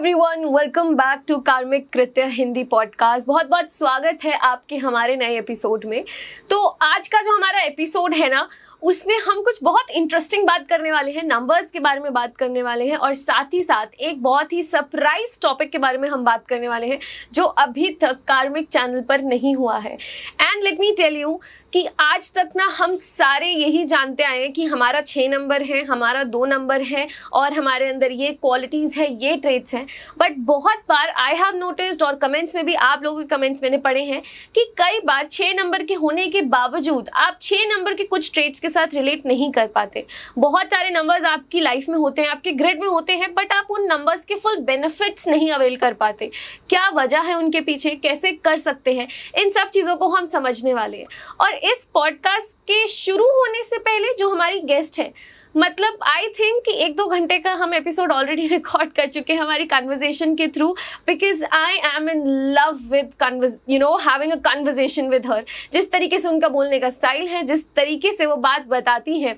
Everyone, welcome back to कार्मिक कृत्य Hindi podcast. बहुत बहुत स्वागत है आपके हमारे नए एपिसोड में। तो आज का जो हमारा एपिसोड है ना, उसमें हम कुछ बहुत इंटरेस्टिंग बात करने वाले हैं, नंबर्स के बारे में बात करने वाले हैं और साथ ही साथ एक बहुत ही सरप्राइज टॉपिक के बारे में हम बात करने वाले हैं जो अभी तक कार्मिक चैनल पर नहीं हुआ है। And let me tell you कि आज तक ना हम सारे यही जानते आए हैं कि हमारा 6 नंबर है, हमारा 2 नंबर है और हमारे अंदर ये क्वालिटीज़ है, ये ट्रेट्स हैं। बट बहुत बार आई हैव नोटिस्ड और कमेंट्स में भी आप लोगों के कमेंट्स मैंने पढ़े हैं कि कई बार 6 नंबर के होने के बावजूद आप 6 नंबर के कुछ ट्रेट्स के साथ रिलेट नहीं कर पाते। बहुत सारे नंबर्स आपकी लाइफ में होते हैं, आपके ग्रिड में होते हैं, बट आप उन नंबर्स के फुल बेनिफिट्स नहीं अवेल कर पाते। क्या वजह है उनके पीछे, कैसे कर सकते हैं, इन सब चीज़ों को हम समझने वाले हैं। और इस पॉडकास्ट के शुरू होने से पहले जो हमारी गेस्ट है, मतलब आई थिंक कि 1-2 घंटे का हम एपिसोड ऑलरेडी रिकॉर्ड कर चुके हैं हमारी कन्वर्सेशन के through, because I am in love with having a conversation with her. जिस तरीके से उनका बोलने का स्टाइल है, जिस तरीके से वो बात बताती हैं,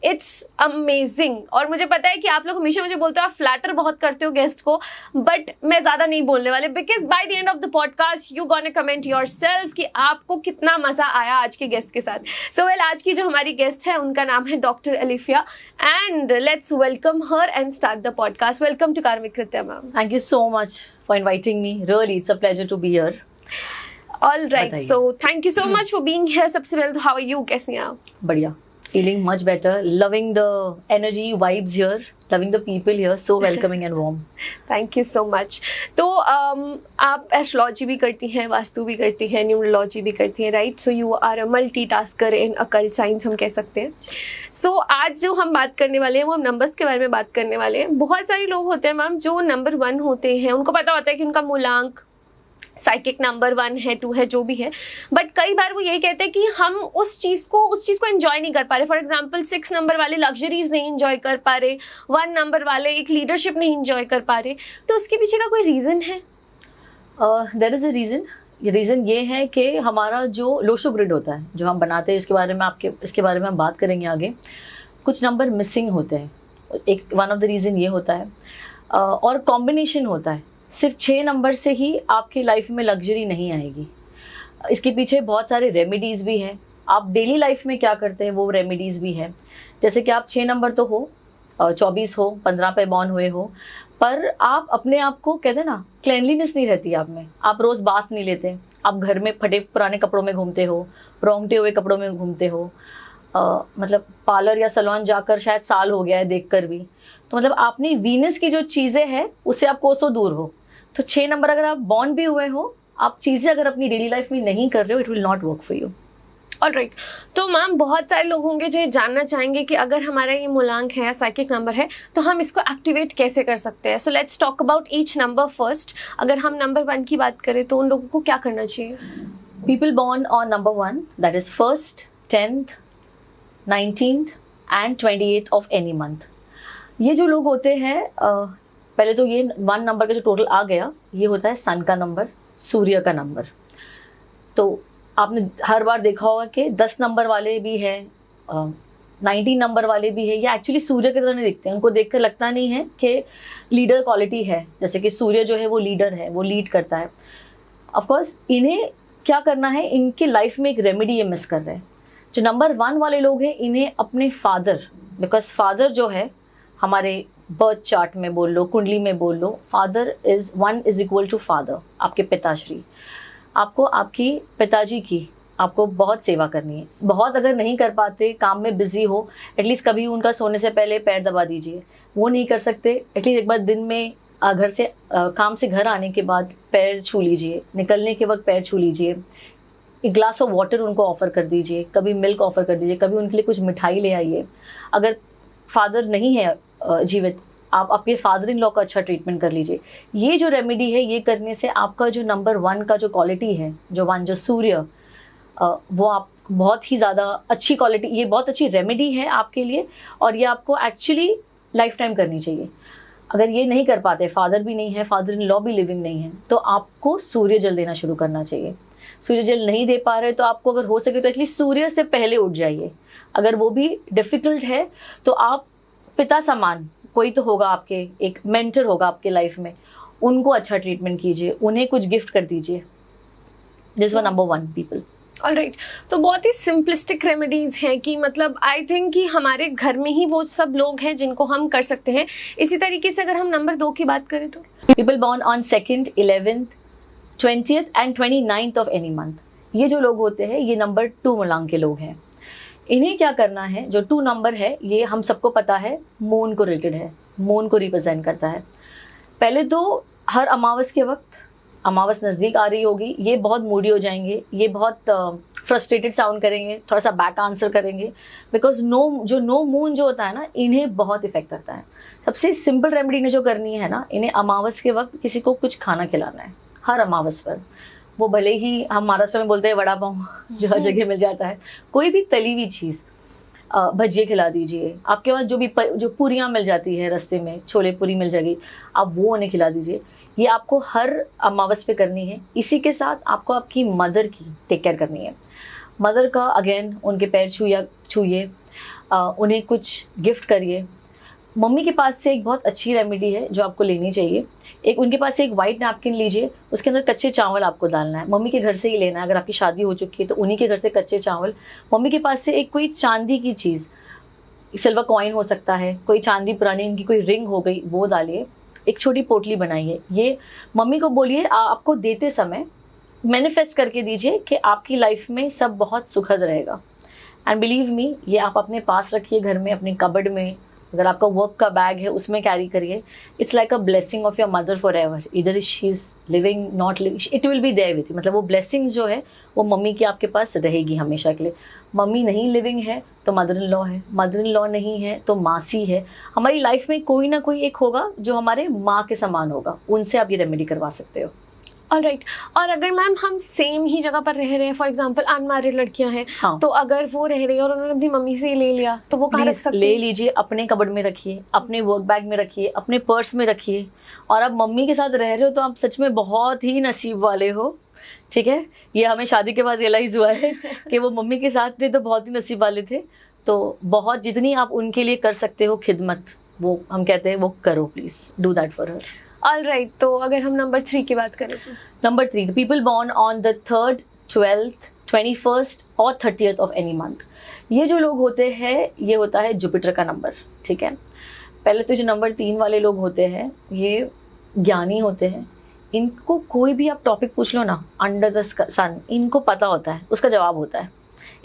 इट्स अमेजिंग। और मुझे पता है कि आप लोग हमेशा मुझे बोलते हो, आप फ्लैटर बहुत करते हो गेस्ट को, बट मैं ज़्यादा नहीं बोलने वाले, because by the end of the podcast you gonna comment yourself कि आपको कितना मज़ा आया आज के गेस्ट के साथ। सो वेल, आज की जो हमारी गेस्ट है उनका नाम है doctor Alifiya, and let's welcome her and start the podcast. Welcome to Karmik Kritya, ma'am. Thank you so much for inviting me. Really, it's a pleasure to be here. All right. So thank you so much for being here. सबसे पहले तो how are you? कैसे हैं आप? बढ़िया. Feeling much better. Loving the energy, vibes here. Loving the people here. So welcoming and warm. Thank you so much. तो आप astrology भी करती हैं, वास्तु भी करती हैं, न्यूमरोलॉजी भी करती हैं, right? So you are a multitasker in occult science, हम कह सकते हैं। सो आज जो हम बात करने वाले हैं वो हम नंबर्स के बारे में बात करने वाले हैं। बहुत सारे लोग होते हैं मैम जो नंबर 1 होते हैं, उनको पता होता है कि उनका मूलांक साइकिक नंबर 1 है, 2 है, जो भी है, बट कई बार वो यही कहते हैं कि हम उस चीज़ को एंजॉय नहीं कर पा रहे। फॉर एग्जांपल 6 नंबर वाले लग्जरीज नहीं एंजॉय कर पा रहे, 1 नंबर वाले एक लीडरशिप नहीं एंजॉय कर पा रहे। तो उसके पीछे का कोई रीज़न है? There is a reason. ये रीज़न ये है कि हमारा जो लोशो ग्रिड होता है जो हम बनाते हैं, इसके बारे में हम बात करेंगे आगे। कुछ नंबर मिसिंग होते हैं, एक वन ऑफ द रीज़न ये होता है। और कॉम्बिनेशन होता है, सिर्फ 6 नंबर से ही आपकी लाइफ में लग्जरी नहीं आएगी। इसके पीछे बहुत सारे रेमेडीज़ भी हैं। आप डेली लाइफ में क्या करते हैं वो रेमेडीज़ भी है। जैसे कि आप 6 नंबर तो हो, 24 हो, 15 पे बॉर्न हुए हो, पर आप अपने आप को कहते हैं ना, क्लेनलीनेस नहीं रहती आप में। आप रोज़ बाथ नहीं लेते, आप घर में फटे पुराने कपड़ों में घूमते हो, रोंगटे हुए कपड़ों में घूमते हो। मतलब पार्लर या सैलून जाकर शायद साल हो गया है देखकर भी। तो मतलब आपने वीनस की जो चीज़ें हैं उससे आप कोसों दूर हो। तो 6 नंबर अगर आप बॉर्न भी हुए हो, आप चीज़ें अगर अपनी डेली लाइफ में नहीं कर रहे हो, it will not work for you. Alright. तो मैम बहुत सारे लोग होंगे जो ये जानना चाहेंगे कि अगर हमारा ये मूलांक है या साइकिक नंबर है तो हम इसको एक्टिवेट कैसे कर सकते हैं। So let's talk about each number first. अगर हम नंबर 1 की बात करें तो उन लोगों को क्या करना चाहिए? People born on number 1, that is 1st, 10th, 19th and 28th of any month. ये जो लोग होते हैं, पहले तो ये 1 नंबर का जो टोटल आ गया, ये होता है सन का नंबर, सूर्य का नंबर। तो आपने हर बार देखा होगा कि 10 नंबर वाले भी हैं, 19 नंबर वाले भी है, ये एक्चुअली सूर्य की तरह नहीं दिखते हैं। उनको देखकर लगता नहीं है कि लीडर क्वालिटी है, जैसे कि सूर्य जो है वो लीडर है, वो लीड करता है। ऑफकोर्स इन्हें क्या करना है, इनके लाइफ में एक रेमेडी ये मिस कर रहे हैं। जो नंबर 1 वाले लोग हैं, इन्हें अपने फादर, बिकॉज फादर जो है हमारे बर्थ चार्ट में बोल लो, कुंडली में बोल लो, father 1 is equal to father, आपके पिताश्री। आपको आपकी पिताजी की आपको बहुत सेवा करनी है। बहुत अगर नहीं कर पाते, काम में बिजी हो, एटलीस्ट कभी उनका सोने से पहले पैर दबा दीजिए। वो नहीं कर सकते, एटलीस्ट एक बार दिन में घर से काम से घर आने के बाद पैर छू लीजिए, निकलने के वक्त पैर छू लीजिए। एक ग्लास ऑफ वाटर उनको ऑफ़र कर दीजिए, कभी मिल्क ऑफ़र कर दीजिए, कभी उनके लिए कुछ मिठाई ले आइए। अगर फादर नहीं है जीवित, आप आपके फादर इन लॉ का अच्छा ट्रीटमेंट कर लीजिए। ये जो रेमेडी है, ये करने से आपका जो नंबर 1 का जो क्वालिटी है, जो सूर्य, वो आप बहुत ही ज़्यादा अच्छी क्वालिटी, ये बहुत अच्छी रेमेडी है आपके लिए और ये आपको एक्चुअली लाइफ टाइम करनी चाहिए। अगर ये नहीं कर पाते, फादर भी नहीं है, फादर इन लॉ भी लिविंग नहीं है, तो आपको सूर्य जल देना शुरू करना चाहिए। सूर्य जल नहीं दे पा रहे तो आपको अगर हो सके तो एटलीस्ट सूर्य से पहले उठ जाइए। अगर वो भी डिफ़िकल्ट है तो आप पिता समान कोई तो होगा, आपके एक मेंटर होगा आपके लाइफ में, उनको अच्छा ट्रीटमेंट कीजिए, उन्हें कुछ गिफ्ट कर दीजिए। This one number 1 people. Alright, तो बहुत ही सिंपलिस्टिक रेमेडीज हैं कि मतलब आई थिंक कि हमारे घर में ही वो सब लोग हैं जिनको हम कर सकते हैं। इसी तरीके से अगर हम नंबर 2 की बात करें तो people born on 2nd, 11th, 20th and 29th of any month, ये जो लोग होते हैं ये नंबर 2 मूलांक के लोग हैं। इन्हें क्या करना है, जो 2 नंबर है ये हम सबको पता है मून को रिलेटेड है, मून को रिप्रेजेंट करता है। पहले तो हर अमावस के वक्त, अमावस नज़दीक आ रही होगी, ये बहुत मूडी हो जाएंगे, ये बहुत फ्रस्ट्रेटेड साउंड करेंगे, थोड़ा सा बैक आंसर करेंगे, बिकॉज नो मून जो होता है ना, इन्हें बहुत इफेक्ट करता है। सबसे सिंपल रेमेडी इन्हें जो करनी है ना, इन्हें अमावस के वक्त किसी को कुछ खाना खिलाना है, हर अमावस पर। वो भले ही हम महाराष्ट्र में बोलते हैं वड़ा पाव, जो हर जगह मिल जाता है, कोई भी तली हुई चीज़, भजिए खिला दीजिए। आपके पास जो पूरियाँ मिल जाती है रास्ते में, छोले पूरी मिल जाएगी, आप वो उन्हें खिला दीजिए। ये आपको हर अमावस पे करनी है। इसी के साथ आपको आपकी मदर की टेक केयर करनी है। मदर का अगेन उनके पैर छूइए, उन्हें कुछ गिफ्ट करिए। मम्मी के पास से एक बहुत अच्छी रेमेडी है जो आपको लेनी चाहिए। उनके पास से एक वाइट नैपकिन लीजिए, उसके अंदर कच्चे चावल आपको डालना है। मम्मी के घर से ही लेना है, अगर आपकी शादी हो चुकी है तो उन्हीं के घर से कच्चे चावल। मम्मी के पास से कोई चांदी की चीज़, सिल्वर कॉइन हो सकता है, कोई चांदी पुरानी इनकी कोई रिंग हो गई, वो डालिए। एक छोटी पोटली बनाइए, ये मम्मी को बोलिए आपको देते समय मैनिफेस्ट करके दीजिए कि आपकी लाइफ में सब बहुत सुखद रहेगा। एंड बिलीव मी, ये आप अपने पास रखिए घर में, अपने कबर्ड में, अगर आपका वर्क का बैग है उसमें कैरी करिए। It's like a blessing of your mother forever, इधर she is living not living, it will be there with you. मतलब वो ब्लेसिंग जो है वो मम्मी की आपके पास रहेगी हमेशा के लिए। मम्मी नहीं लिविंग है तो मदर इन लॉ है, मदर इन लॉ नहीं है तो मासी है। हमारी लाइफ में कोई ना कोई एक होगा जो हमारे माँ के समान होगा, उनसे आप ये रेमेडी करवा सकते हो। ऑलराइट, और अगर मैम हम सेम ही जगह पर रह रहे हैं, फॉर एग्जांपल अनमैरिड लड़कियां हैं, हाँ। तो अगर वो रह रही है और उन्होंने अपनी मम्मी से ले लिया तो वो कहाँ रख सकती ले है? लीजिए, अपने कबर्ड में रखिए, अपने वर्क बैग में रखिए, अपने पर्स में रखिए। और आप मम्मी के साथ रह रहे हो तो आप सच में बहुत ही नसीब वाले हो, ठीक है। ये हमें शादी के बाद रियलाइज़ हुआ है कि वो मम्मी के साथ थे तो बहुत ही नसीब वाले थे। तो बहुत जितनी आप उनके लिए कर सकते हो खिदमत, वो हम कहते हैं वो करो, please do that for her. Alright, तो अगर हम नंबर 3 की बात करें तो number 3, the people born on the 3rd, 12th, 21st और 30th ऑफ एनी मंथ, ये जो लोग होते हैं ये होता है जुपिटर का नंबर, ठीक है। पहले तो जो नंबर 3 वाले लोग होते हैं ये ज्ञानी होते हैं। इनको कोई भी आप टॉपिक पूछ लो ना, अंडर द सन, इनको पता होता है, उसका जवाब होता है।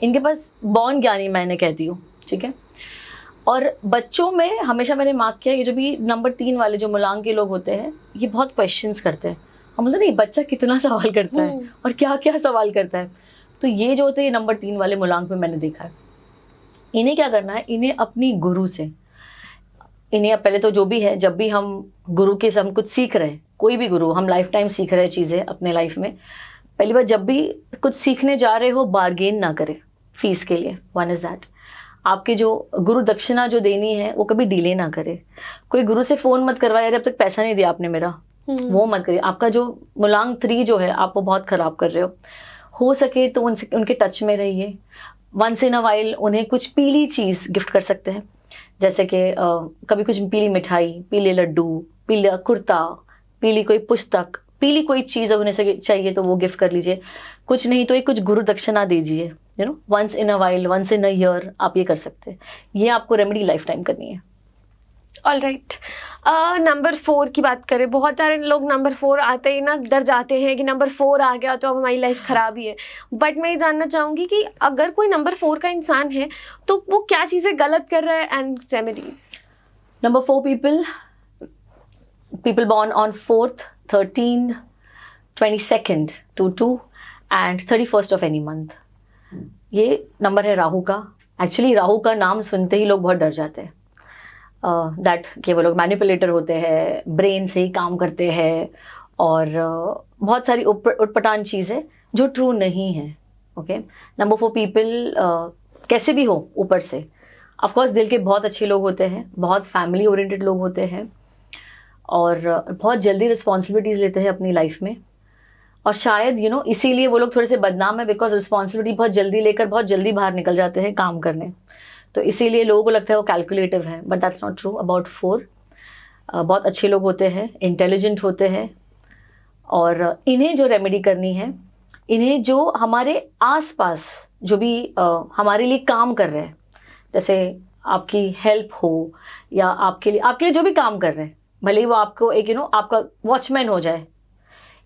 इनके पास बॉर्न ज्ञानी मैंने कहती हूँ, ठीक है। और बच्चों में हमेशा मैंने मार्क किया, ये जो भी नंबर 3 वाले जो मूलांक के लोग होते हैं ये बहुत क्वेश्चंस करते हैं। हम बोलते नहीं, बच्चा कितना सवाल करता है और क्या क्या सवाल करता है। तो ये जो होते हैं नंबर 3 वाले मूलांक में मैंने देखा है। इन्हें क्या करना है, इन्हें अपनी गुरु से, इन्हें पहले तो जो भी है, जब भी हम गुरु के से हम कुछ सीख रहे हैं, कोई भी गुरु, हम लाइफ टाइम सीख रहे चीज़ें अपने लाइफ में, पहली बार जब भी कुछ सीखने जा रहे हो बार्गेन ना करें फीस के लिए। वन इज़ दैट, आपके जो गुरु दक्षिणा जो देनी है वो कभी डिले ना करे। कोई गुरु से फ़ोन मत करवाए जब तक पैसा नहीं दिया आपने मेरा, वो मत करिए। आपका जो मूलांक 3 जो है आप वो बहुत ख़राब कर रहे हो सके तो उनके टच में रहिए। वंस इन अ वाइल उन्हें कुछ पीली चीज़ गिफ्ट कर सकते हैं, जैसे कि कभी कुछ पीली मिठाई, पीले लड्डू, पीला कुर्ता, पीली कोई पुस्तक, पीली कोई चीज़ अगर उन्हें चाहिए तो वो गिफ्ट कर लीजिए। कुछ नहीं तो एक कुछ गुरु दक्षिणा दीजिए, you know, once in a while, once in a year आप ये कर सकते हैं। ये आपको रेमेडी लाइफ टाइम करनी है। ऑलराइट, नंबर 4 की बात करें, बहुत सारे लोग नंबर 4 आते ही ना डर जाते हैं कि नंबर 4 आ गया तो अब हमारी लाइफ ख़राब ही है। बट मैं ये जानना चाहूँगी कि अगर कोई नंबर 4 का इंसान है तो वो क्या चीज़ें गलत कर रहा है and remedies. Number 4 people born on 4th, 13, 22nd to 2 and 31st of any month, ये नंबर है राहु का। एक्चुअली राहु का नाम सुनते ही लोग बहुत डर जाते हैं, दैट कि वो लोग मैनिपुलेटर होते हैं, ब्रेन से ही काम करते हैं और बहुत सारी उटपटांग चीज़ है जो ट्रू नहीं है। ओके, नंबर 4 पीपल कैसे भी हो ऊपर से, ऑफ कोर्स दिल के बहुत अच्छे लोग होते हैं, बहुत फैमिली ओरिएंटेड लोग होते हैं और बहुत जल्दी रिस्पॉन्सिबिलिटीज़ लेते हैं अपनी लाइफ में। और शायद यू नो इसीलिए वो लोग थोड़े से बदनाम है, बिकॉज रिस्पॉन्सिबिलिटी बहुत जल्दी लेकर बहुत जल्दी बाहर निकल जाते हैं काम करने। तो इसीलिए लोगों को लगता है वो कैलकुलेटिव है, but that's not true about 4। बहुत अच्छे लोग होते हैं, इंटेलिजेंट होते हैं, और इन्हें जो रेमेडी करनी है, इन्हें जो हमारे आसपास जो भी हमारे लिए काम कर रहे हैं, जैसे आपकी हेल्प हो या आपके लिए जो भी काम कर रहे हैं, भले ही वो आपको एक आपका वॉचमैन हो जाए,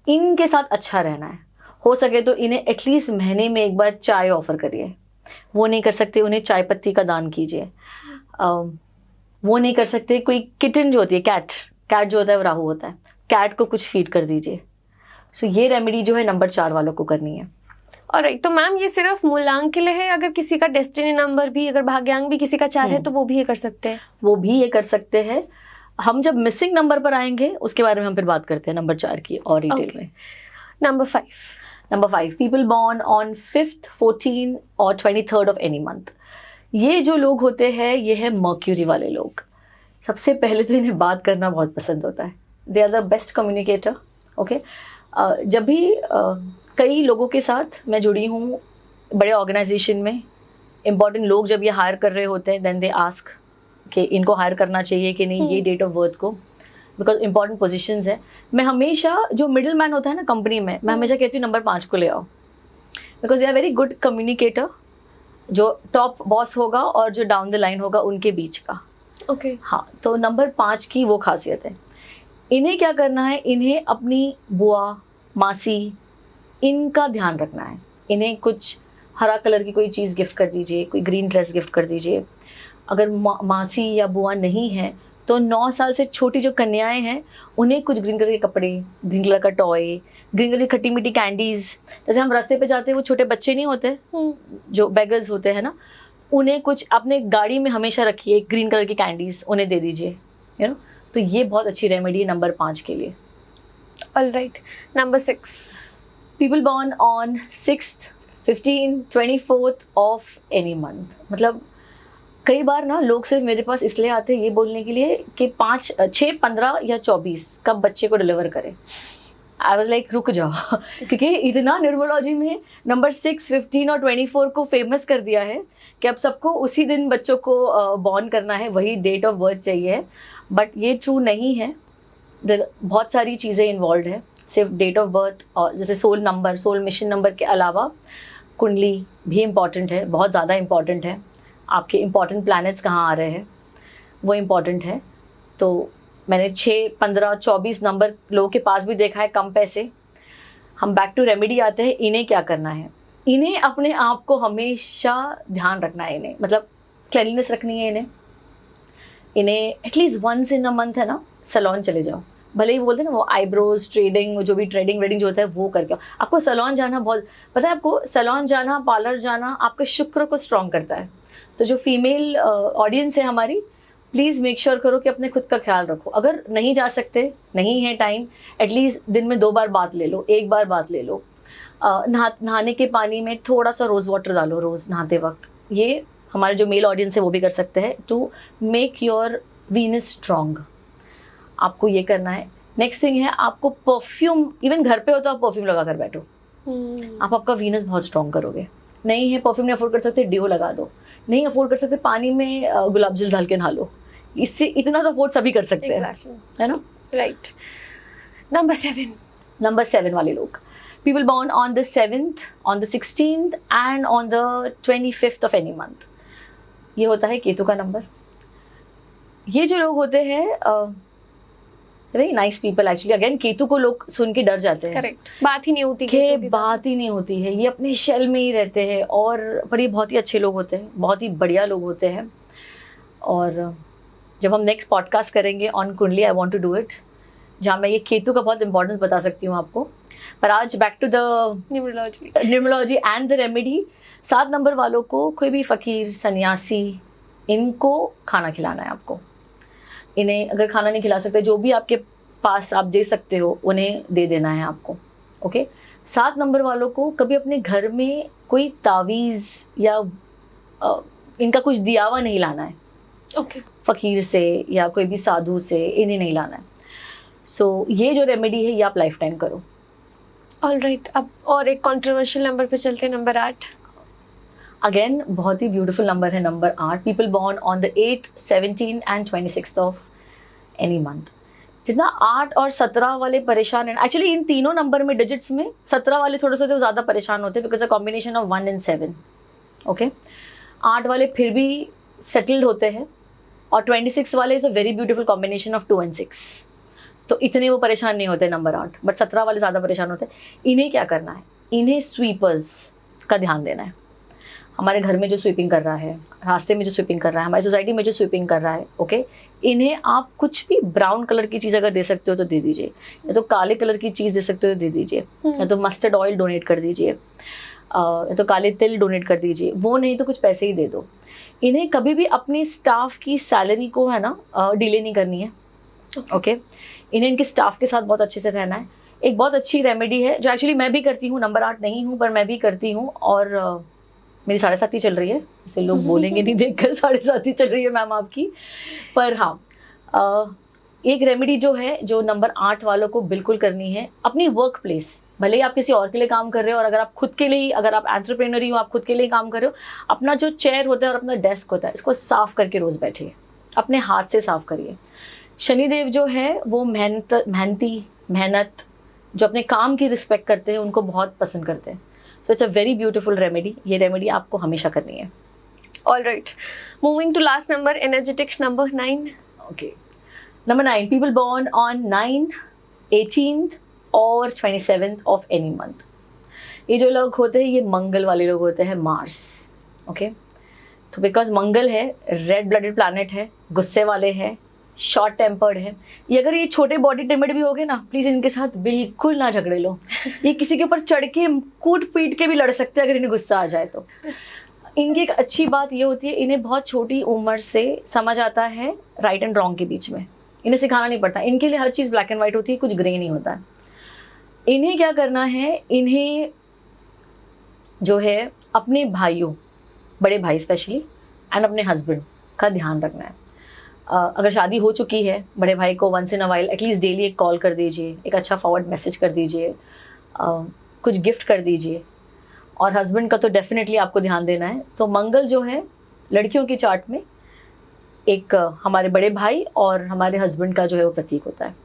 इनके साथ अच्छा रहना है। हो सके तो इन्हें एटलीस्ट महीने में एक बार चाय ऑफर करिए। वो नहीं कर सकते, उन्हें चाय पत्ती का दान कीजिए। वो नहीं कर सकते, कोई किटन जो होती है, कैट जो होता है वो राहु होता है, कैट को कुछ फीड कर दीजिए। सो ये रेमेडी जो है नंबर 4 वालों को करनी है। और तो मैम ये सिर्फ मूलांक के लिए है, अगर किसी का डेस्टिनी नंबर भी, अगर भाग्यांक भी किसी का 4 है तो वो भी ये कर सकते हैं? वो भी ये कर सकते हैं। हम जब मिसिंग नंबर पर आएंगे उसके बारे में हम फिर बात करते हैं, नंबर 4 की और डिटेल में। Number 5, people born on 5th, 14 और 23rd ऑफ एनी मंथ। ये जो लोग होते हैं ये है मर्क्यूरी वाले लोग। सबसे पहले तो इन्हें बात करना बहुत पसंद होता है। They are the best communicator. Okay, जब भी कई लोगों के साथ मैं जुड़ी हूँ बड़े ऑर्गेनाइजेशन में, इम्पॉर्टेंट लोग जब ये हायर कर रहे होते हैं, देन दे आस्क कि इनको हायर करना चाहिए कि नहीं ये डेट ऑफ बर्थ को, बिकॉज इंपॉर्टेंट पोजीशंस है। मैं हमेशा, जो मिडिल मैन होता है ना कंपनी में, मैं हमेशा कहती हूँ नंबर 5 को ले आओ, because they are very good communicator. जो टॉप बॉस होगा और जो डाउन द लाइन होगा उनके बीच का। ओके हाँ, तो नंबर 5 की वो खासियत है। इन्हें क्या करना है, इन्हें अपनी बुआ, मासी, इनका ध्यान रखना है। इन्हें कुछ हरा कलर की कोई चीज़ गिफ्ट कर दीजिए, कोई ग्रीन ड्रेस गिफ्ट कर दीजिए। अगर मासी या बुआ नहीं है तो 9 साल से छोटी जो कन्याएं हैं उन्हें कुछ ग्रीन कलर के कपड़े, ग्रीन कलर का टॉय, ग्रीन कलर की खट्टी मीठी कैंडीज। जैसे हम रास्ते पे जाते हैं, वो छोटे बच्चे नहीं होते जो बेगर्स होते हैं ना, उन्हें कुछ अपने गाड़ी में हमेशा रखिए, ग्रीन कलर की कैंडीज उन्हें दे दीजिए, यू नो। तो ये बहुत अच्छी रेमेडी है नंबर 5 के लिए। Alright, number 6, people born on 6th, 15, 24th of any month. मतलब कई बार ना लोग सिर्फ मेरे पास इसलिए आते हैं ये बोलने के लिए कि 5, 6, 15 या 24 कब बच्चे को डिलीवर करें। आई वॉज लाइक रुक जाओ क्योंकि इतना न्यूमरोलॉजी में नंबर 6, 15 और 24 को फेमस कर दिया है कि अब सबको उसी दिन बच्चों को बॉर्न करना है, वही डेट ऑफ बर्थ चाहिए। बट ये ट्रू नहीं है। बहुत सारी चीज़ें इन्वॉल्व है, सिर्फ डेट ऑफ बर्थ और जैसे soul number, soul mission number के अलावा कुंडली भी इम्पॉर्टेंट है, बहुत ज़्यादा इम्पॉर्टेंट है। आपके इम्पॉर्टेंट प्लैनेट्स कहाँ आ रहे हैं वो इम्पॉर्टेंट है। तो मैंने 6, 15, 24 नंबर लोगों के पास भी देखा है कम पैसे। हम बैक टू रेमेडी आते हैं। इन्हें क्या करना है, इन्हें अपने आप को हमेशा ध्यान रखना है। इन्हें मतलब क्लीनलीनेस रखनी है। इन्हें at least once in a month है ना सैलून चले जाओ। भले ही बोलते हैं ना वो आईब्रोज ट्रेडिंग, जो भी ट्रेडिंग जो होता है वो करके आओ। आपको सैलून जाना बहुत, पता है आपको सैलून जाना, पार्लर जाना आपके शुक्र को स्ट्रॉन्ग करता है। तो जो फीमेल ऑडियंस है हमारी, प्लीज़ मेक श्योर करो कि अपने खुद का ख्याल रखो। अगर नहीं जा सकते, नहीं है टाइम, एटलीस्ट दिन में 2 बार बात ले लो, 1 बार बात ले लो। नहाने के पानी में थोड़ा सा रोज़ वाटर डालो रोज़ नहाते वक्त। ये हमारे जो मेल ऑडियंस है वो भी कर सकते हैं to make your Venus strong. आपको ये करना है। नेक्स्ट थिंग है, आपको परफ्यूम, इवन घर पे हो तो आप परफ्यूम लगा कर बैठो। आप आपका वीनस बहुत स्ट्रॉन्ग करोगे। नहीं है परफ्यूम नहीं अफोर्ड कर सकते, डिओ लगा दो। नहीं अफोर्ड कर सकते, पानी में गुलाब जल डाल के नहा लो। इससे इतना तो अफोर्ड सभी कर सकते हैं, है ना। राइट, नंबर 7 वाले लोग, people born on the 7th, on the 16th and on the 25th of any month. ये होता है केतु का नंबर। ये जो लोग होते हैं very nice people actually. Again Ketu को लोग सुन के डर जाते हैं। करेक्ट, बात ही नहीं होती बात ही नहीं होती है। ये अपने शेल में ही रहते हैं और पर ये बहुत ही अच्छे लोग होते हैं, बहुत ही बढ़िया लोग होते हैं। और जब हम नेक्स्ट पॉडकास्ट करेंगे ऑन कुंडली, I want to do it, जहाँ मैं ये केतु का बहुत इंपॉर्टेंस बता सकती हूँ आपको। पर आज back to the numerology and the remedy. 7 number वालों को कोई भी फकीर, सन्यासी, इनको खाना खिलाना है आपको। इन्हें अगर खाना नहीं खिला सकते, जो भी आपके पास आप दे सकते हो उन्हें दे देना है आपको। ओके, 7 नंबर वालों को कभी अपने घर में कोई तावीज़ या इनका कुछ दिया हुआ नहीं लाना है। ओके, फ़कीर से या कोई भी साधु से इन्हें नहीं लाना है। सो ये जो रेमेडी है ये आप लाइफ टाइम करो। ऑलराइट, अब और एक कंट्रोवर्शियल नंबर पे चलते हैं, नंबर 8। अगेन बहुत ही ब्यूटीफुल नंबर है number 8। People born on the 8th, 17 and 26th of any month. जितना 8 और 17 वाले परेशान हैं, एक्चुअली इन तीनों नंबर में डिजिट्स में 17 वाले थोड़े से ज़्यादा परेशान होते हैं because a combination of 1 and 7। Okay, 8 वाले फिर भी सेटल्ड होते हैं और 26 वाले is a very beautiful combination of 2 and 6, तो इतने वो परेशान नहीं होते नंबर 8, बट 17 वाले ज़्यादा परेशान होते हैं। इन्हें क्या करना है, इन्हें स्वीपर्स का ध्यान देना है। हमारे घर में जो स्वीपिंग कर रहा है, रास्ते में जो स्वीपिंग कर रहा है, हमारी सोसाइटी में जो स्वीपिंग कर रहा है, ओके, इन्हें आप कुछ भी ब्राउन कलर की चीज़ अगर दे सकते हो तो दे दीजिए, या तो काले कलर की चीज़ दे सकते हो तो दे दीजिए, या तो मस्टर्ड ऑयल डोनेट कर दीजिए, या तो काले तिल डोनेट कर दीजिए, वो नहीं तो कुछ पैसे ही दे दो। इन्हें कभी भी अपनी स्टाफ की सैलरी को है ना डिले नहीं करनी है। ओके, इन्हें इनके स्टाफ के साथ बहुत अच्छे से रहना है। एक बहुत अच्छी रेमेडी है जो एक्चुअली मैं भी करती हूँ, नंबर 8 नहीं हूँ पर मैं भी करती हूँ, और मेरी 7.5 चल रही है, इसे लोग बोलेंगे नहीं देखकर 7.5 चल रही है मैम आपकी, पर हाँ, एक रेमेडी जो है जो नंबर 8 वालों को बिल्कुल करनी है, अपनी वर्क प्लेस, भले ही आप किसी और के लिए काम कर रहे हो, और अगर आप खुद के लिए, अगर आप एंटरप्रेन्योर हो, आप खुद के लिए काम कर रहे हो, अपना जो चेयर होता है और अपना डेस्क होता है, इसको साफ करके रोज़ बैठिए, अपने हाथ से साफ करिए। शनिदेव जो है वो मेहनत जो अपने काम की रिस्पेक्ट करते हैं उनको बहुत पसंद करते हैं। So it's a very beautiful remedy, ये रेमेडी आपको हमेशा करनी है। All right. Moving to last number, energetic number 9. Okay. Number 9, people born on 9, 18th और 27th of any month. ये जो लोग होते हैं ये मंगल वाले लोग होते हैं, मार्स। ओके, तो बिकॉज मंगल है, रेड ब्लडेड प्लैनेट है, गुस्से वाले हैं, शॉर्ट टेम्पर्ड है। ये अगर ये छोटे बॉडी टेम्पर्ड भी हो गए ना, प्लीज़ इनके साथ बिल्कुल ना झगड़े लो। ये किसी के ऊपर चढ़ के कूट पीट के भी लड़ सकते हैं अगर इन्हें गुस्सा आ जाए तो। इनकी एक अच्छी बात ये होती है, इन्हें बहुत छोटी उम्र से समझ आता है राइट एंड रॉन्ग के बीच में, इन्हें सिखाना नहीं पड़ता। इनके लिए हर चीज़ ब्लैक एंड वाइट होती है, कुछ ग्रे नहीं होता है। इन्हें क्या करना है, इन्हें जो है अपने भाइयों, बड़े भाई स्पेशली, एंड अपने हस्बैंड का ध्यान रखना है। अगर शादी हो चुकी है, बड़े भाई को once in a while at least daily एक कॉल कर दीजिए, एक अच्छा फॉरवर्ड मैसेज कर दीजिए, कुछ गिफ्ट कर दीजिए। और हस्बैंड का तो डेफिनेटली आपको ध्यान देना है। तो मंगल जो है लड़कियों की चार्ट में एक हमारे बड़े भाई और हमारे हस्बैंड का जो है वो प्रतीक होता है।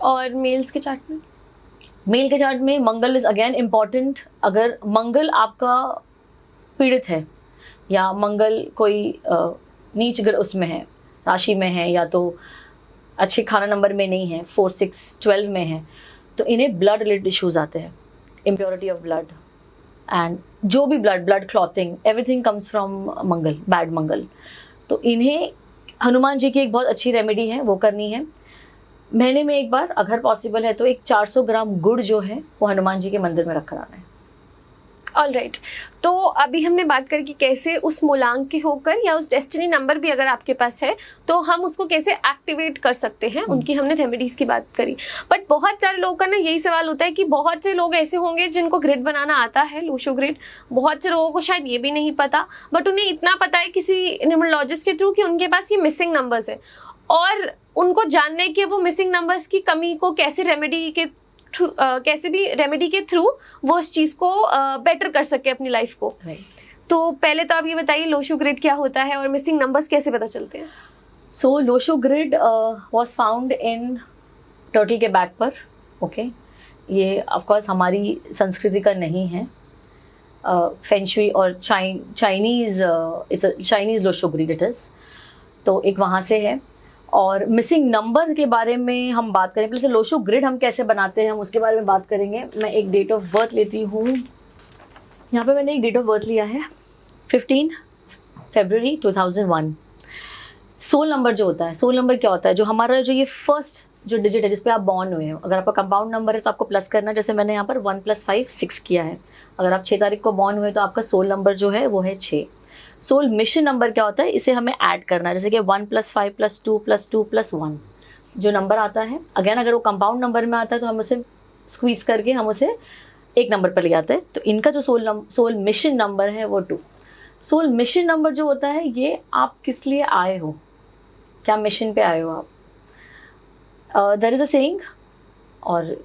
और मेल्स के चार्ट में, मेल के चार्ट में मंगल इज़ अगेन इम्पॉर्टेंट। अगर मंगल आपका पीड़ित है या मंगल कोई नीच उसमें है, राशि में है, या तो अच्छे खाना नंबर में नहीं है, 4, 6, 12 में है, तो इन्हें ब्लड रिलेटेड इश्यूज आते हैं, इम्प्योरिटी ऑफ ब्लड, एंड जो भी blood clotting, everything comes from Mangal, bad Mangal. तो इन्हें हनुमान जी की एक बहुत अच्छी रेमेडी है, वो करनी है। महीने में एक बार अगर पॉसिबल है तो एक 400 ग्राम गुड़ जो है वो हनुमान जी के मंदिर में रख कर आना है। ऑल राइट, तो अभी हमने बात करी कि कैसे उस मूलांक के होकर या उस डेस्टिनी नंबर भी अगर आपके पास है तो हम उसको कैसे एक्टिवेट कर सकते हैं, उनकी हमने रेमेडीज़ की बात करी। बट बहुत सारे लोगों का ना यही सवाल होता है कि बहुत से लोग ऐसे होंगे जिनको ग्रिड बनाना आता है, लोशो ग्रिड, बहुत से लोगों को शायद ये भी नहीं पता, बट उन्हें इतना पता है किसी न्यूमरोलॉजिस्ट के थ्रू कि उनके पास ये मिसिंग नंबर्स है, और उनको जानना है कि वो मिसिंग नंबर्स की कमी को कैसे कैसे भी रेमेडी के थ्रू वो उस चीज़ को बेटर कर सके अपनी लाइफ को। तो पहले तो आप ये बताइए लोशो ग्रिड क्या होता है और मिसिंग नंबर्स कैसे पता चलते हैं? So Lo Shu grid was found in turtle के बैक पर। ओके, ये ऑफकोर्स हमारी संस्कृति का नहीं है, फेंशुई और Chinese, it's Chinese Lo Shu grid it is, तो एक वहाँ से है। और मिसिंग नंबर के बारे में हम बात करें, पहले लोशो ग्रिड हम कैसे बनाते हैं हम उसके बारे में बात करेंगे। मैं एक डेट ऑफ बर्थ लेती हूँ, यहाँ पे मैंने एक डेट ऑफ बर्थ लिया है 15 फरवरी 2001। सोल नंबर जो होता है, सोल नंबर क्या होता है, जो हमारा जो ये फर्स्ट जो डिजिट है जिस पे आप बॉर्न हुए हो, अगर आपका कंपाउंड नंबर है तो आपको प्लस करना है, जैसे मैंने यहाँ पर 1 + 5 6 किया है। अगर आप 6 तारीख को बॉर्न हुए तो आपका सोल नंबर जो है वो है 6। सोल मिशन नंबर क्या होता है, इसे हमें ऐड करना है, जैसे कि 1 + 5 + 2 + 2 + 1 जो नंबर आता है। अगेन अगर वो कंपाउंड नंबर में आता है तो हम उसे स्क्वीज करके हम उसे एक नंबर पर ले आते हैं। तो इनका जो सोल मिशन नंबर है वो 2। सोल मिशन नंबर जो होता है ये आप किस लिए आए हो, क्या मिशन पे आए हो आप। देयर इज़ अ सेइंग और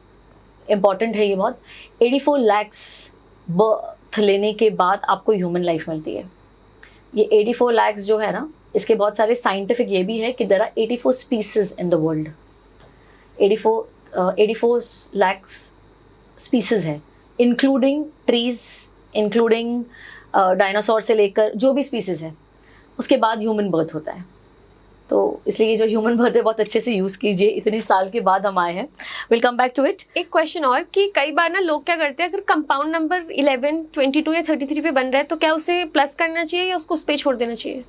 इम्पॉर्टेंट है ये बहुत, 84 लाख बर्थ लेने के बाद आपको ह्यूमन लाइफ मिलती है। ये 84 लाख जो है ना, इसके बहुत सारे साइंटिफिक ये भी है कि there are 84 species in the world. 84 lakhs species है, इंक्लूडिंग ट्रीज, इंक्लूडिंग डायनासोर से लेकर जो भी स्पीसीज है, उसके बाद ह्यूमन बर्थ होता है। तो इसलिए जो ह्यूमन बर्थ है बहुत अच्छे से यूज़ कीजिए, इतने साल के बाद हम आए हैं। Will come back to it. एक क्वेश्चन और कि कई बार ना लोग क्या करते हैं, अगर कंपाउंड नंबर 11, 22 या 33 पे बन रहा है तो क्या उसे प्लस करना चाहिए या उसको उस पे छोड़ देना चाहिए?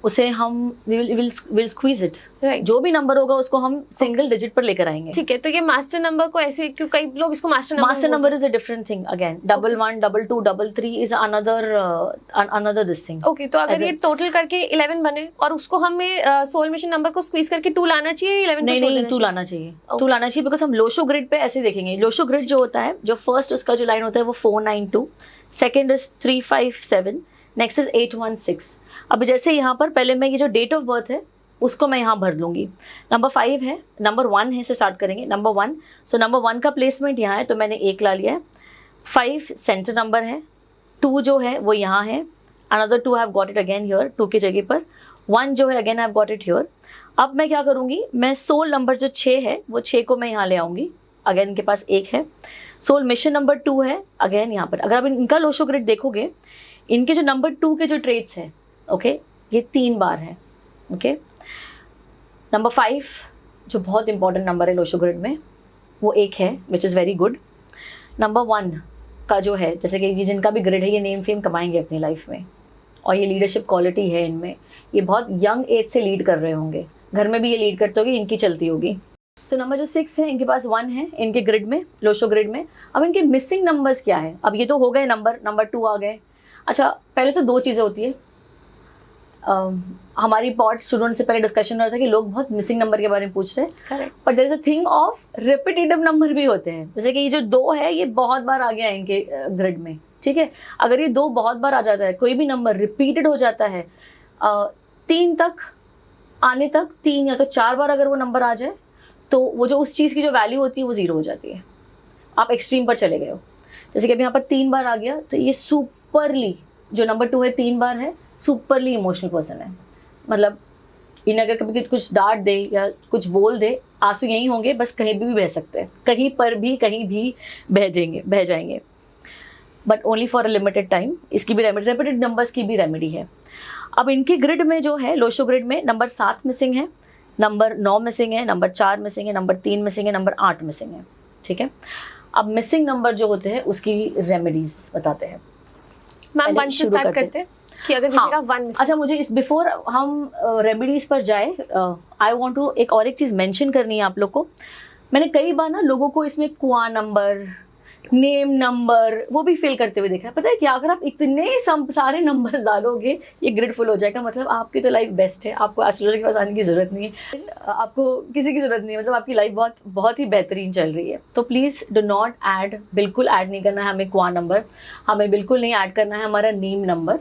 उसे हम विल स्क्वीज इट, Right. जो भी नंबर होगा उसको हम सिंगल डिजिट पर लेकर आएंगे। ठीक है, तो ये मास्टर नंबर को ऐसे क्यों, कई लोग इसको master number is a different thing again. 11, 22, 33 is another this thing. Okay, तो अगर ये टोटल करके 11 बने और उसको हमें सोल मिशन नंबर को स्क्वीज करके 2 लाना चाहिए, 11 पे छोड़ देना 2 लाना चाहिए। 2 लाना चाहिए बिकॉज हम लोशो ग्रिड पे ऐसे देखेंगे। लोशो ग्रिड जो होता है, जो फर्स्ट उसका जो लाइन होता है वो 492, सेकेंड इज 357, नेक्स्ट इज 816। अब जैसे यहाँ पर पहले मैं ये जो डेट ऑफ बर्थ है उसको मैं यहाँ भर लूँगी। नंबर 5 है, नंबर 1 है से स्टार्ट करेंगे। नंबर 1, सो नंबर 1 का प्लेसमेंट यहाँ है तो मैंने 1 ला लिया है। 5 सेंटर नंबर है, 2 जो है वो यहाँ है, another 2 I have got it again here, 2 की जगह पर 1 जो है again I have got it here. अब मैं क्या करूँगी, मैं सोल नंबर जो 6 है वो 6 को मैं यहाँ ले आऊँगी, अगेन इनके पास 1 है। सोल मिशन नंबर 2 है अगेन यहाँ पर। अगर आप इनका लोशो ग्रिड देखोगे, इनके जो नंबर 2 के जो ट्रेट्स हैं, ओके, ये 3 बार है। ओके, नंबर 5 जो बहुत इंपॉर्टेंट नंबर है लोशो ग्रिड में वो 1 है, which is very good. Number 1 का जो है, जैसे कि ये जिनका भी ग्रिड है ये नेम फेम कमाएंगे अपनी लाइफ में, और ये लीडरशिप क्वालिटी है इनमें, ये बहुत यंग एज से लीड कर रहे होंगे, घर में भी ये लीड करते होंगे, इनकी चलती होगी। तो नंबर जो 6 है, इनके पास 1 है इनके ग्रिड में, लोशो ग्रिड में। अब इनके मिसिंग नंबर्स क्या है? अब ये तो हो गए नंबर 2 आ गए। अच्छा, पहले तो 2 चीज़ें होती है। हमारी पॉड स्टूडेंट से पहले डिस्कशन हो रहा था कि लोग बहुत मिसिंग नंबर के बारे में पूछ रहे हैं। Correct, but there is a thing of repetitive number भी होते हैं। जैसे कि ये जो 2 है ये बहुत बार आ गया है इनके ग्रिड में, ठीक है। अगर ये 2 बहुत बार आ जाता है, कोई भी नंबर रिपीटेड हो जाता है 3 तक आने तक, 3 या तो 4 बार अगर वो नंबर आ जाए तो वो जो उस चीज़ की जो वैल्यू होती है वो 0 हो जाती है। आप एक्सट्रीम पर चले गए हो। जैसे कि अभी यहाँ पर 3 बार आ गया तो ये सुपरली, जो नंबर 2 है 3 बार है, सुपरली इमोशनल पर्सन है। मतलब इन्हें अगर कभी कुछ डांट दे या कुछ बोल दे, आंसू यहीं होंगे, बस कहीं भी बह सकते हैं, कहीं पर भी कहीं भी बह जाएंगे, but only for a limited time. इसकी भी रेमेडी, रिपीटेड नंबर्स की भी रेमेडी है। अब इनके ग्रिड में जो है, लोशो ग्रिड में नंबर 7 मिसिंग है, नंबर 9 मिसिंग है, नंबर 4 मिसिंग है, नंबर 3 मिसिंग है, नंबर 8 मिसिंग है, ठीक है। अब मिसिंग नंबर जो होते हैं उसकी रेमेडीज बताते हैं। मैम 1 से स्टार्ट करते हैं कि अगर किसी का 1 मिसिंग। अच्छा, मुझे इस बिफोर हम रेमेडीज पर जाए, आई वांट टू एक चीज़ मेंशन करनी है आप लोग को। मैंने कई बार ना लोगों को इसमें कुआं नंबर, नेम नंबर वो भी फिल करते हुए देखा है। पता है क्या, अगर आप इतने सारे नंबर्स डालोगे ये ग्रिड फुल हो जाएगा। मतलब आपकी तो लाइफ बेस्ट है, आपको एस्ट्रोलॉजी के पास आने की ज़रूरत नहीं है, आपको किसी की ज़रूरत नहीं है। मतलब आपकी लाइफ बहुत बहुत ही बेहतरीन चल रही है। तो प्लीज़ डू नॉट ऐड, बिल्कुल ऐड नहीं करना है हमें कुआं नंबर, हमें बिल्कुल नहीं ऐड करना है हमारा नेम नंबर,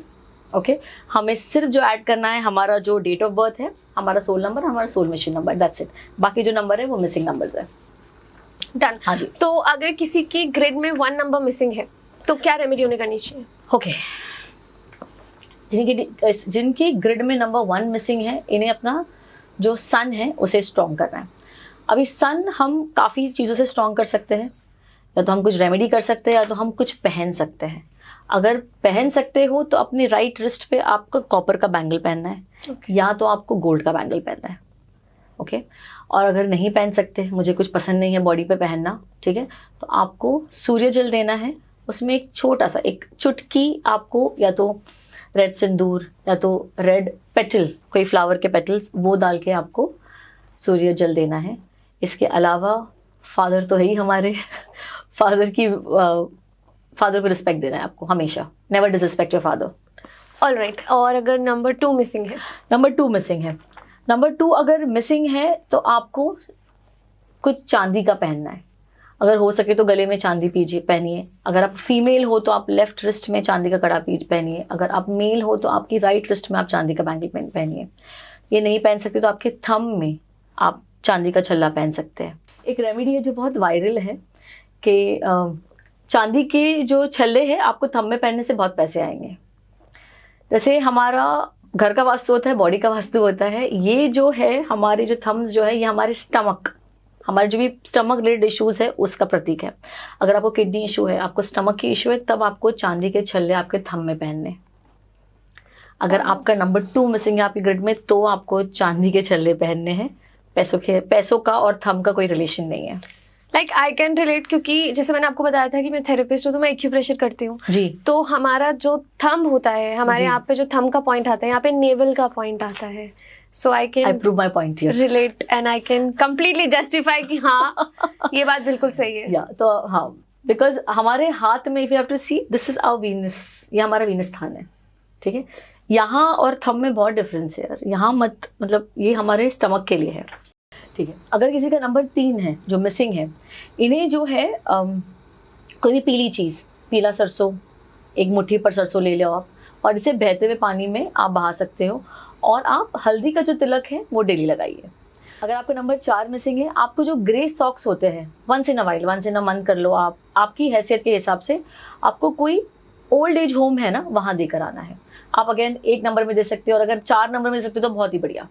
ओके। हमें सिर्फ जो ऐड करना है हमारा जो डेट ऑफ बर्थ है, हमारा सोल नंबर, हमारा soul mission number, that's it. बाकी जो नंबर है वो मिसिंग नंबर्स है। डन। हाँ जी। तो अगर किसी की ग्रिड में 1 नंबर मिसिंग है तो क्या रेमेडी उन्हें करनी चाहिए? ओके, जिनकी ग्रिड में नंबर 1 मिसिंग है, इन्हें अपना जो सन है उसे स्ट्रॉन्ग करना है। अभी सन हम काफ़ी चीज़ों से स्ट्रॉन्ग कर सकते हैं, या तो हम कुछ रेमेडी कर सकते हैं या तो हम कुछ पहन सकते हैं। अगर पहन सकते हो तो अपनी राइट रिस्ट पे आपको कॉपर का बैंगल पहनना है, या तो आपको गोल्ड का बैंगल पहनना है, ओके। और अगर नहीं पहन सकते, मुझे कुछ पसंद नहीं है बॉडी पे पहनना, ठीक है, तो आपको सूर्य जल देना है। उसमें एक छोटा सा, एक चुटकी आपको या तो रेड सिंदूर या तो रेड पेटल, कोई फ्लावर के पेटल्स, वो डाल के आपको सूर्य जल देना है। इसके अलावा फादर तो है ही हमारे, फादर को रिस्पेक्ट देना है आपको हमेशा, never disrespect your father. Alright. और अगर नंबर 2 मिसिंग है? नंबर 2 मिसिंग है, नंबर 2 अगर मिसिंग है तो आपको कुछ चांदी का पहनना है। अगर हो सके तो गले में चांदी पहनिए। अगर आप फीमेल हो तो आप लेफ्ट रिस्ट में चांदी का कड़ा पहनिए। अगर आप मेल हो तो आपकी राइट रिस्ट में आप चांदी का बैंगल पहनिए। ये नहीं पहन सकते तो आपके थंब में आप चांदी का छल्ला पहन सकते हैं। एक रेमेडी है जो बहुत वायरल है कि चांदी के जो छल्ले हैं आपको थंब में पहनने से बहुत पैसे आएंगे। जैसे हमारा घर का वास्तु होता है, बॉडी का वास्तु होता है। ये जो है हमारे जो थम्स जो है ये हमारे स्टमक, हमारे जो भी स्टमक रिलेटेड इश्यूज है उसका प्रतीक है। अगर आपको किडनी इशू है, आपको स्टमक की इशू है, तब आपको चांदी के छल्ले आपके थंब में पहनने। अगर आपका नंबर 2 मिसिंग है आपकी ग्रिड में, तो आपको चांदी के छल्ले पहनने हैं। पैसों का और थंब का कोई रिलेशन नहीं है। लाइक आई कैन रिलेट, क्योंकि जैसे मैंने आपको बताया था कि मैं थेरेपिस्ट हूँ, तो मैं एक्यूप्रेशर करती हूँ जी। तो हमारा जो थंब होता है, हमारे जी। यहाँ पे जो थंब का पॉइंट आता है, यहाँ पे नेवल का पॉइंट आता है। So I I can prove my point here. Relate and I can completely justify कि हाँ ये बात बिल्कुल सही है। या तो हाँ, बिकॉज हमारे हाथ में if you have to see, this is our Venus, ये हमारा वीनस स्थान है, ठीक है। यहाँ और थंब में बहुत डिफरेंस है यार, यहाँ मत, मतलब ये हमारे स्टमक के लिए है, ठीक है। अगर किसी का नंबर 3 है जो मिसिंग है, इन्हें जो है कोई भी पीली चीज़, पीला सरसों, एक मुट्ठी पर सरसों ले लो आप, और इसे बहते हुए पानी में आप बहा सकते हो, और आप हल्दी का जो तिलक है वो डेली लगाइए। अगर आपका नंबर 4 मिसिंग है, आपको जो ग्रे सॉक्स होते हैं, वंस इन अ मंथ कर लो आप, आपकी हैसियत के हिसाब से आपको कोई ओल्ड एज होम है ना, वहाँ देकर आना है। आप अगेन 1 नंबर में दे सकते हो, और अगर 4 नंबर में दे सकते हो तो बहुत ही बढ़िया।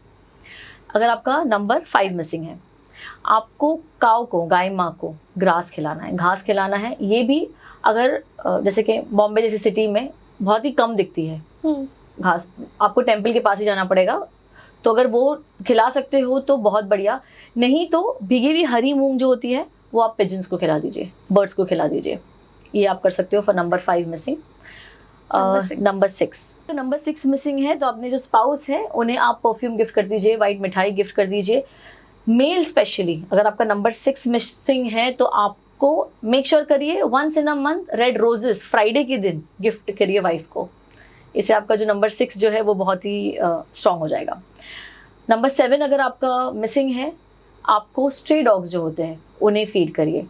अगर आपका नंबर 5 मिसिंग है, आपको काऊ को, गाय माँ को ग्रास खिलाना है, घास खिलाना है। ये भी अगर जैसे कि बॉम्बे जैसी सिटी में बहुत ही कम दिखती है घास, आपको टेम्पल के पास ही जाना पड़ेगा, तो अगर वो खिला सकते हो तो बहुत बढ़िया। नहीं तो भीगी हुई हरी मूंग जो होती है वो आप पिजन्स को खिला दीजिए, बर्ड्स को खिला दीजिए। ये आप कर सकते हो फॉर नंबर 5 मिसिंग। नंबर 6, तो नंबर 6 मिसिंग है तो अपने जो स्पाउस है उन्हें आप परफ्यूम गिफ्ट कर दीजिए, वाइट मिठाई गिफ्ट कर दीजिए। मेल स्पेशली अगर आपका नंबर 6 मिसिंग है तो आपको मेक श्योर करिए once in a month red roses Friday के दिन गिफ्ट करिए वाइफ को। इससे आपका जो नंबर 6 जो है वो बहुत ही स्ट्रांग हो जाएगा। नंबर 7 अगर आपका मिसिंग है, आपको स्ट्रे डॉग्स जो होते हैं उन्हें फीड करिए।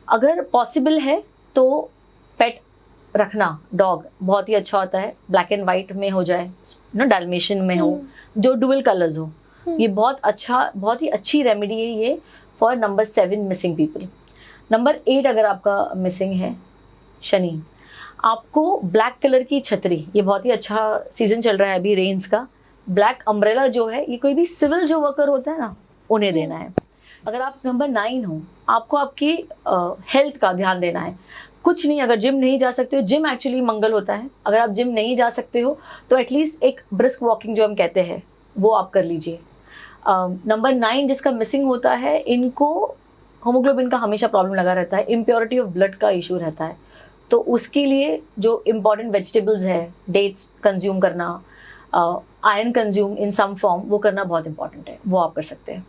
अगर पॉसिबल है तो पेट रखना, डॉग बहुत ही अच्छा होता है, ब्लैक एंड वाइट में हो जाए ना, डाल्मेशियन में हो, जो डुअल कलर्स हो, ये बहुत अच्छा, बहुत ही अच्छी रेमेडी है ये for number 7 missing people. Number 8 अगर आपका मिसिंग है, शनि, आपको ब्लैक कलर की छतरी, ये बहुत ही अच्छा सीजन चल रहा है अभी रेन्स का, ब्लैक अम्ब्रेला जो है ये कोई भी सिविल जो वर्कर होता है ना उन्हें देना है। अगर आप नंबर 9 हो, आपको आपकी हेल्थ का ध्यान देना है। कुछ नहीं, अगर जिम नहीं जा सकते हो, जिम एक्चुअली मंगल होता है, अगर आप जिम नहीं जा सकते हो तो एटलीस्ट एक ब्रिस्क वॉकिंग जो हम कहते हैं वो आप कर लीजिए। नंबर 9 जिसका मिसिंग होता है, इनको होमोग्लोबिन का हमेशा प्रॉब्लम लगा रहता है, इम्प्योरिटी ऑफ ब्लड का इशू रहता है, तो उसके लिए जो इम्पॉर्टेंट वेजिटेबल्स है, डेट्स कंज्यूम करना, iron consume in some form, वो करना बहुत इंपॉर्टेंट है, वो आप कर सकते हैं।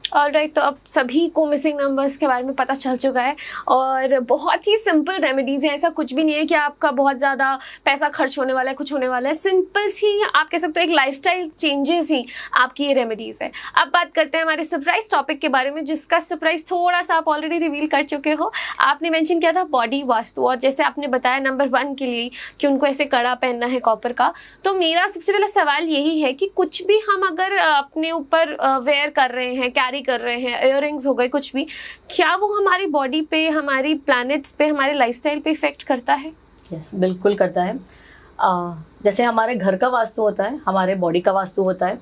ऑलराइट, तो अब सभी को मिसिंग नंबर्स के बारे में पता चल चुका है, और बहुत ही सिंपल रेमेडीज है। ऐसा कुछ भी नहीं है कि आपका बहुत ज़्यादा पैसा खर्च होने वाला है, कुछ होने वाला है। सिंपल सी आप कह सकते हो एक लाइफस्टाइल चेंजेस ही आपकी ये रेमेडीज है। अब बात करते हैं हमारे सरप्राइज टॉपिक के बारे में, जिसका सरप्राइज थोड़ा सा आप ऑलरेडी रिवील कर चुके हो। आपने मेंशन किया था बॉडी वास्तु, और जैसे आपने बताया नंबर 1 के लिए कि उनको ऐसे कड़ा पहनना है कॉपर का, तो मेरा सबसे पहला सवाल यही है कि कुछ भी हम अगर अपने ऊपर वेयर कर रहे हैं, कैरी कर रहे हैं, इयररिंग्स हो गए, कुछ भी, क्या वो हमारी बॉडी पे, हमारी प्लैनेट्स पे, हमारे लाइफस्टाइल पे इफेक्ट करता है? यस, बिल्कुल करता है। जैसे हमारे घर का वास्तु होता है, हमारे बॉडी का वास्तु होता है।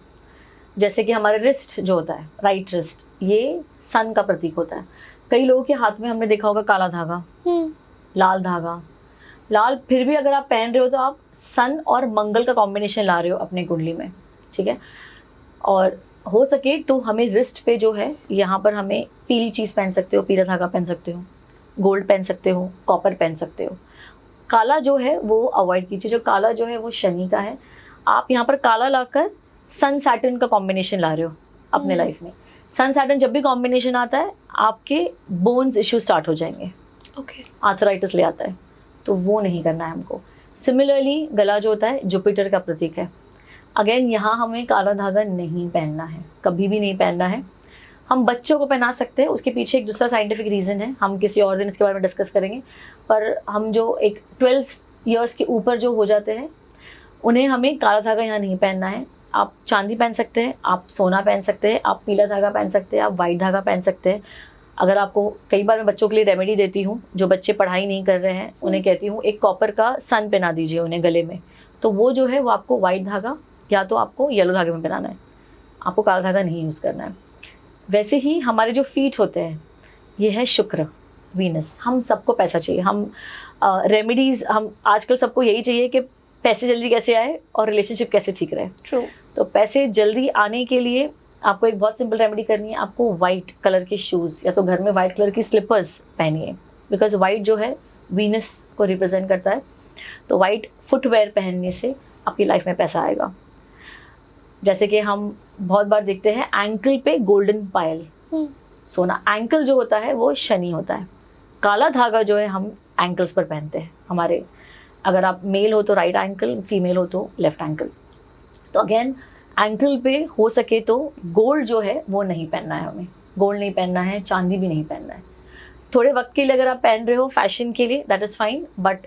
जैसे कि हमारे रिस्ट जो होता है, राइट रिस्ट, ये सन का प्रतीक होता है। कई लोगों के हाथ में हमने देखा होगा काला धागा, लाल धागा, लाल, फिर भी अगर आप पहन रहे हो तो आप सन और मंगल का कॉम्बिनेशन ला रहे हो अपने कुंडली में, ठीक है। और हो सके तो हमें रिस्ट पे जो है, यहाँ पर हमें पीली चीज़ पहन सकते हो, पीला धागा पहन सकते हो, गोल्ड पहन सकते हो, कॉपर पहन सकते हो। काला जो है वो अवॉइड कीजिए, जो काला जो है वो शनि का है। आप यहाँ पर काला लाकर सन सैटर्न का कॉम्बिनेशन ला रहे हो अपने लाइफ में। सन सैटर्न जब भी कॉम्बिनेशन आता है, आपके बोन्स इश्यू स्टार्ट हो जाएंगे, आर्थराइटिस ले आता है, तो वो नहीं करना है हमको। सिमिलरली गला जो होता है जुपिटर का प्रतीक है। अगेन यहाँ हमें काला धागा नहीं पहनना है, कभी भी नहीं पहनना है। हम बच्चों को पहना सकते हैं, उसके पीछे एक दूसरा साइंटिफिक रीज़न है, हम किसी और दिन इसके बारे में डिस्कस करेंगे। पर हम जो एक 12 इयर्स के ऊपर जो हो जाते हैं, उन्हें हमें काला धागा यहाँ नहीं पहनना है। आप चांदी पहन सकते हैं, आप सोना पहन सकते हैं, आप पीला धागा पहन सकते हैं, आप वाइट धागा पहन सकते हैं। अगर आपको, कई बार मैं बच्चों के लिए रेमेडी देती हूँ, जो बच्चे पढ़ाई नहीं कर रहे हैं उन्हें कहती हूँ एक कॉपर का सन पहना दीजिए उन्हें गले में, तो वो जो है वो आपको वाइट धागा या तो आपको येलो धागे में पहनाना है, आपको काला धागा नहीं यूज़ करना है। वैसे ही हमारे जो फीट होते हैं, ये है शुक्र, वीनस। हम सबको पैसा चाहिए, हम रेमेडीज़, हम आजकल सबको यही चाहिए कि पैसे जल्दी कैसे आए और रिलेशनशिप कैसे ठीक रहे। ट्रू। तो पैसे जल्दी आने के लिए आपको एक बहुत सिंपल रेमेडी करनी है, आपको वाइट कलर के शूज़ या तो घर में वाइट कलर की स्लिपर्स पहनिए, बिकॉज वाइट जो है वीनस को रिप्रेजेंट करता है। तो वाइट फुटवेयर पहनने से आपकी लाइफ में पैसा आएगा। जैसे कि हम बहुत बार देखते हैं एंकल पे गोल्डन पायल सोना। एंकल जो होता है वो शनि होता है। काला धागा जो है हम एंकल्स पर पहनते हैं हमारे, अगर आप मेल हो तो राइट एंकल, फीमेल हो तो लेफ्ट एंकल। तो अगेन एंकल पे हो सके तो गोल्ड जो है वो नहीं पहनना है, हमें गोल्ड नहीं पहनना है, चांदी भी नहीं पहनना है। थोड़े वक्त के लिए अगर आप पहन रहे हो फैशन के लिए, दैट इज़ फाइन, बट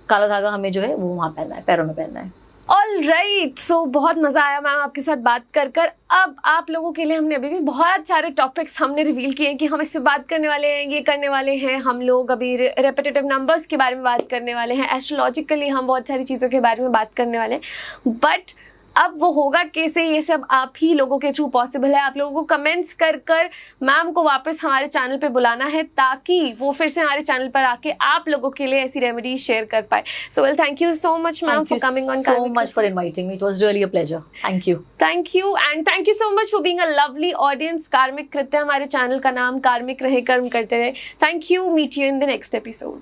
काला धागा हमें जो है वो वहाँ पहनना है, पैरों में पहनना है। ऑल राइट, सो बहुत मज़ा आया मैम आपके साथ बात कर कर। अब आप लोगों के लिए हमने अभी भी बहुत सारे टॉपिक्स हमने रिवील किए हैं कि हम इस पे बात करने वाले हैं, ये करने वाले हैं। हम लोग अभी रेपिटेटिव नंबर्स के बारे में बात करने वाले हैं, एस्ट्रोलॉजिकली हम बहुत सारी चीज़ों के बारे में बात करने वाले हैं। बट अब वो होगा कैसे, ये सब आप ही लोगों के थ्रू पॉसिबल है। आप लोगों को कमेंट्स कर कर मैम को वापस हमारे चैनल पे बुलाना है, ताकि वो फिर से हमारे चैनल पर आके आप लोगों के लिए ऐसी रेमेडीज शेयर कर पाए। So well, thank you so much ma'am for coming on. so much for inviting me. It was really a pleasure. Thank you. Thank you and thank you so much for being a lovely audience. कार्मिक कृत्य, हमारे channel का नाम कार्मिक रहे, कर्म करते रहे। Thank you, meet you in the next episode.